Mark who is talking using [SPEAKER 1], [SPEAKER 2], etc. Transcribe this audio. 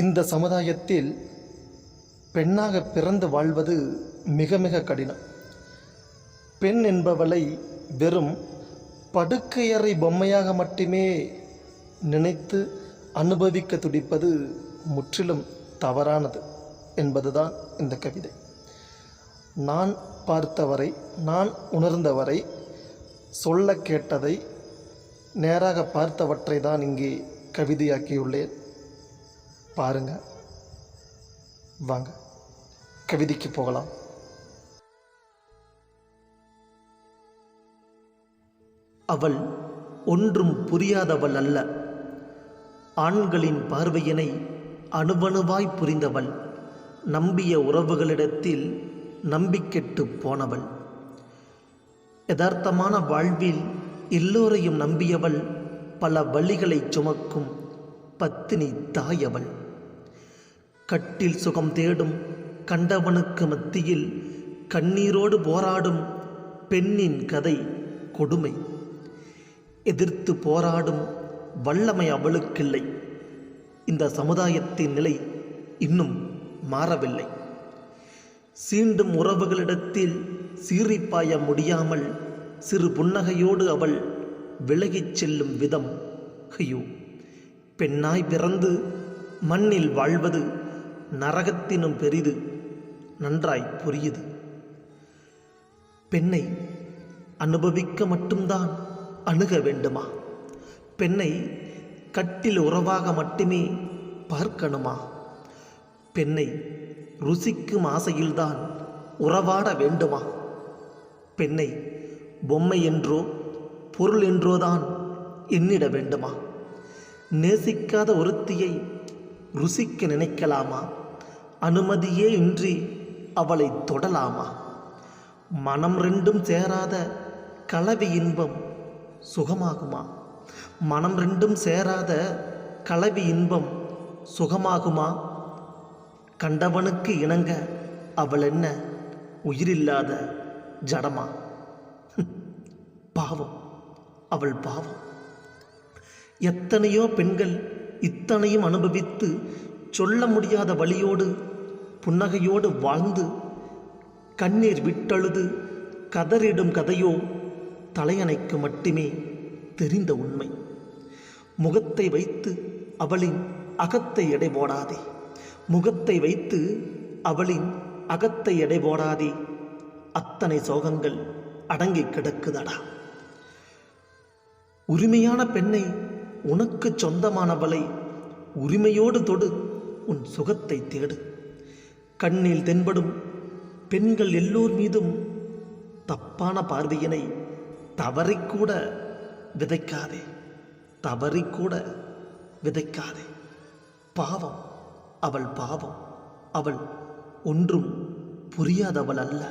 [SPEAKER 1] இந்த சமுதாயத்தில் பெண்ணாக பிறந்து வாழ்வது மிக மிக கடினம். பெண் என்பவளை வெறும் படுக்கையறை பொம்மையாக மட்டுமே நினைத்து அனுபவிக்க துடிப்பது முற்றிலும் தவறானது என்பதுதான் இந்த கவிதை. நான் பார்த்தவரை, நான் உணர்ந்தவரை, சொல்ல கேட்டதை, நேராக பார்த்தவற்றை தான் இங்கே கவிதையாக்கியுள்ளேன். பாருங்க, வாங்க கவிதைக்கு போகலாம்.
[SPEAKER 2] அவள் ஒன்றும் புரியாதவள் அல்ல. ஆண்களின் பார்வையினை அணுவணுவாய் புரிந்தவள். நம்பிய உறவுகளிடத்தில் நம்பிக்கெட்டு போனவள். யதார்த்தமான வாழ்வில் எல்லோரையும் நம்பியவள். பல வழிகளை சுமக்கும் பத்தினி தாயவள். கட்டில் சுகம் தேடும் கண்டவனுக்கு மத்தியில் கண்ணீரோடு போராடும் பெண்ணின் கதை கொடுமை. எதிர்த்து போராடும் வல்லமை அவளுக்கில்லை. இந்த சமுதாயத்தின் நிலை இன்னும் மாறவில்லை. சீண்டும் உறவுகளிடத்தில் சீறிப்பாய முடியாமல் சிறு புன்னகையோடு அவள் விலகிச் செல்லும் விதம், ஐயோ! பெண்ணாய் பிறந்து மண்ணில் வாழ்வது நரகத்தினும் பெரிது, நன்றாய் புரியுது. பெண்ணை அனுபவிக்க மட்டும்தான் அணுக வேண்டுமா? பெண்ணை கட்டில் உறவாக மட்டுமே பார்க்கணுமா? பெண்ணை ருசிக்கும் ஆசையில்தான் உறவாட வேண்டுமா? பெண்ணை பொம்மை என்றோ பொருள் என்றோதான் எண்ணிட வேண்டுமா? நேசிக்காத ஒருத்தியை ருசிக்க நினைக்கலாமா? அனுமதியே இன்றி அவளை தொடலாமா? மனம் ரெண்டும் சேராத கலவி இன்பம் சுகமாகுமா? மனம் ரெண்டும் சேராத கலவி இன்பம் சுகமாகுமா? கண்டவனுக்கு இணங்க அவள் என்ன உயிரில்லாத ஜடமா? பாவம், அவள் பாவம். எத்தனையோ பெண்கள் இத்தனையும் அனுபவித்து சொல்ல முடியாத வலியோடு புன்னகையோடு வாழ்ந்து கண்ணீர் விட்டழுது கதறிடும் கதையோ தலையணைக்கு மட்டுமே தெரிந்த உண்மை. முகத்தை வைத்து அவளின் அகத்தை எடை போடாதே. முகத்தை வைத்து அவளின் அகத்தை எடை போடாதே. அத்தனை சோகங்கள் அடங்கி கிடக்குதடா. உரிமையான பெண்ணை, உனக்கு சொந்தமானவளை உரிமையோடு தொடு. உன் சுகத்தை தேடு. கண்ணில் தென்படும் பெண்கள் எல்லோர் மீதும் தப்பான பார்வையினை தவறிக்கூட விதைக்காதே. தவறிக்கூட விதைக்காதே. பாவம், அவள் பாவம். அவள் ஒன்றும் புரியாதவள் அல்ல.